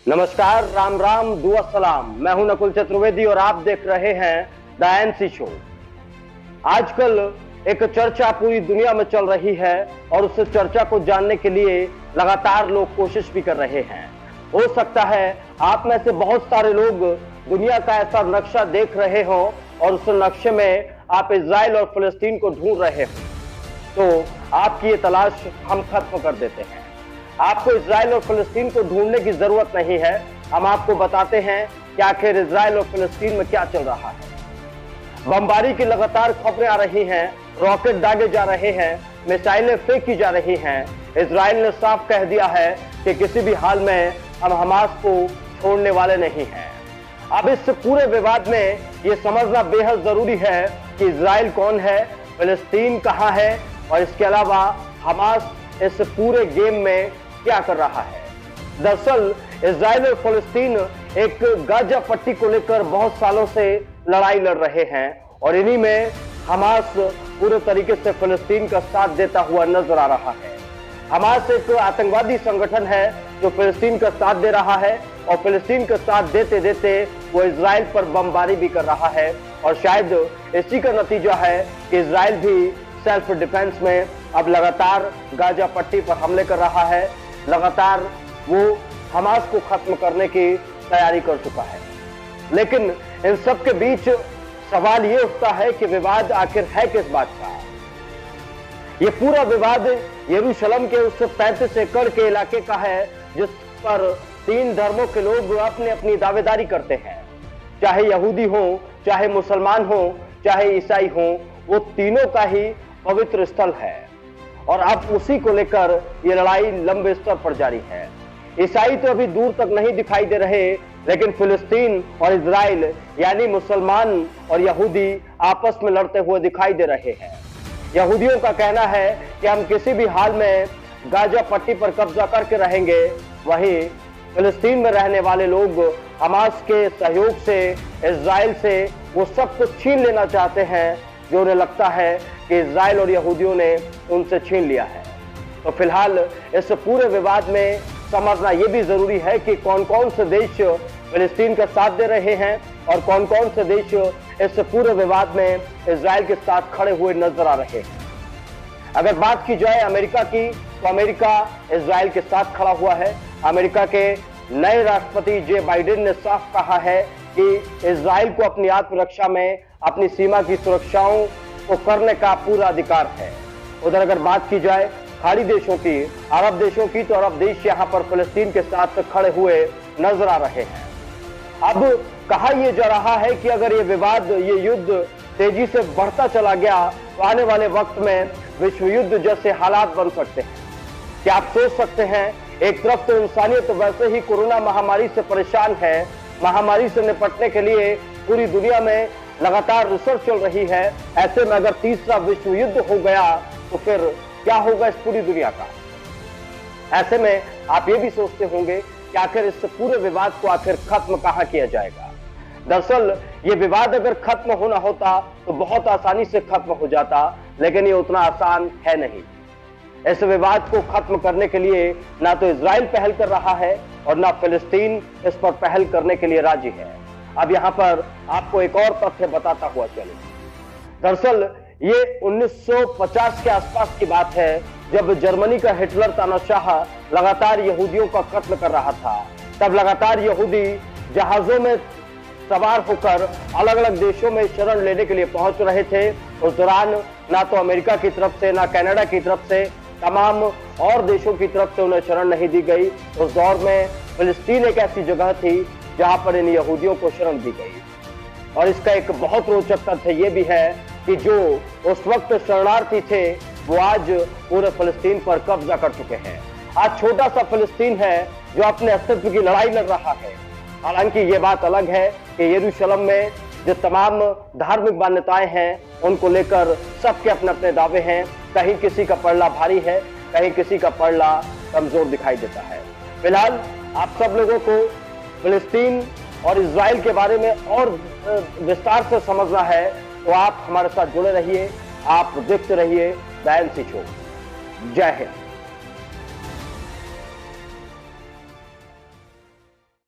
नमस्कार, राम राम, दुआ सलाम। मैं हूं नकुल चतुर्वेदी और आप देख रहे हैं द एनसी शो। आजकल एक चर्चा पूरी दुनिया में चल रही है और उस चर्चा को जानने के लिए लगातार लोग कोशिश भी कर रहे हैं। हो सकता है आप में से बहुत सारे लोग दुनिया का ऐसा नक्शा देख रहे हो और उस नक्शे में आप इजराइल और फिलिस्तीन को ढूंढ रहे हो, तो आपकी ये तलाश हम खत्म कर देते हैं। आपको इजराइल और फिलिस्तीन को ढूंढने की जरूरत नहीं है। हम आपको बताते हैं कि आखिर इजराइल और फिलिस्तीन में क्या चल रहा है। बमबारी की लगातार खबरें आ रही हैं, रॉकेट दागे जा रहे हैं, मिसाइलें फेंकी जा रही हैं। इजराइल ने साफ कह दिया है कि किसी भी हाल में हम हमास को छोड़ने वाले नहीं हैं। अब इस पूरे विवाद में यह समझना बेहद जरूरी है कि इजराइल कौन है, फिलिस्तीन कहां है और इसके अलावा हमास इस पूरे गेम में क्या कर रहा है। दरअसल इजराइल और फिलिस्तीन एक गाजा पट्टी को लेकर बहुत सालों से लड़ाई लड़ रहे हैं और इन्हीं में हमास पूरे तरीके से फिलिस्तीन का साथ देता हुआ नजर आ रहा है। हमास एक आतंकवादी संगठन है जो फिलिस्तीन का साथ दे रहा है और फिलिस्तीन का साथ देते देते वो इजराइल पर बमबारी भी कर रहा है और शायद इसी का नतीजा है कि इजराइल भी सेल्फ डिफेंस में अब लगातार गाजा पट्टी पर हमले कर रहा है। लगातार वो हमास को खत्म करने की तैयारी कर चुका है। लेकिन इन सब के बीच सवाल ये उठता है कि विवाद आखिर है किस बात का। ये पूरा विवाद यरूशलेम के उस 35 एकड़ के इलाके का है जिस पर 3 धर्मों के लोग अपनी अपनी दावेदारी करते हैं। चाहे यहूदी हो, चाहे मुसलमान हो, चाहे ईसाई हो, वो तीनों का ही पवित्र स्थल है और अब उसी को लेकर ये लड़ाई लंबे स्तर पर जारी है। ईसाई तो अभी दूर तक नहीं दिखाई दे रहे, लेकिन फिलिस्तीन और इजराइल यानी मुसलमान और यहूदी आपस में लड़ते हुए दिखाई दे रहे हैं। यहूदियों का कहना है कि हम किसी भी हाल में गाजा पट्टी पर कब्जा करके रहेंगे, वहीं फिलिस्तीन में रहने वाले लोग हमास के सहयोग से, इजराइल से वो सब कुछ छीन लेना चाहते हैं जो उन्हें लगता है कि इजराइल और यहूदियों ने उनसे छीन लिया है। तो फिलहाल इस पूरे विवाद में समझना यह भी जरूरी है कि कौन कौन से देश फिलिस्तीन का साथ दे रहे हैं और कौन कौन से देश इस पूरे विवाद में इजराइल के साथ खड़े हुए नजर आ रहे हैं। अगर बात की जाए अमेरिका की, तो अमेरिका इजराइल के साथ खड़ा हुआ है। अमेरिका के नए राष्ट्रपति जे बाइडेन ने साफ कहा है कि इजराइल को अपनी आत्मरक्षा में अपनी सीमा की सुरक्षाओं को करने का पूरा अधिकार है। उधर अगर बात की जाए खाड़ी देशों की, अरब देशों की, तो अरब देश यहां पर फिलिस्तीन के साथ खड़े हुए नजर आ रहे हैं। अब कहा यह जा रहा है कि अगर ये विवाद, ये युद्ध तेजी से बढ़ता चला गया तो आने वाले वक्त में विश्व युद्ध जैसे हालात बन सकते हैं। क्या आप सोच सकते हैं, एक तरफ तो इंसानियत वैसे ही कोरोना महामारी से परेशान है, महामारी से निपटने के लिए पूरी दुनिया में लगातार रिसर्च चल रही है। ऐसे में अगर तीसरा विश्व युद्ध हो गया तो फिर क्या होगा इस पूरी दुनिया का। ऐसे में आप ये भी सोचते होंगे कि आखिर इस पूरे विवाद को आखिर खत्म कहां किया जाएगा। दरअसल ये विवाद अगर खत्म होना होता तो बहुत आसानी से खत्म हो जाता, लेकिन ये उतना आसान है नहीं। इस विवाद को खत्म करने के लिए ना तो इजराइल पहल कर रहा है और ना फिलिस्तीन इस पर पहल करने के लिए राजी है। अब यहां पर आपको एक और तथ्य बताता हुआ चले। दरअसल ये 1950 के आसपास की बात है, जब जर्मनी का हिटलर तानाशाह लगातार यहूदियों का कत्ल कर रहा था। तब लगातार यहूदी जहाजों में सवार होकर अलग अलग देशों में शरण लेने के लिए पहुंच रहे थे। उस दौरान ना तो अमेरिका की तरफ से, ना कनाडा की तरफ से, तमाम और देशों की तरफ से उन्हें शरण नहीं दी गई। उस दौर में फिलिस्तीन एक ऐसी जगह थी जहां पर इन यहूदियों को शरण दी गई। और इसका एक बहुत रोचक तथ्य यह भी है कि जो उस वक्त शरणार्थी थे वो आज पूरे फिलिस्तीन पर कब्जा कर चुके हैं। आज छोटा सा फिलिस्तीन है जो अपने अस्तित्व की लड़ाई लड़ रहा है। हालांकि ये बात अलग है कि यरूशलेम में जो तमाम धार्मिक मान्यताएं हैं उनको लेकर सबके अपने अपने दावे हैं। कहीं किसी का पलड़ा भारी है, कहीं किसी का पलड़ा कमजोर दिखाई देता है। फिलहाल आप सब लोगों को फिलिस्तीन और इजराइल के बारे में और विस्तार से समझना है तो आप हमारे साथ जुड़े रहिए, आप देखते रहिए द एनसी शो। जय हिंद।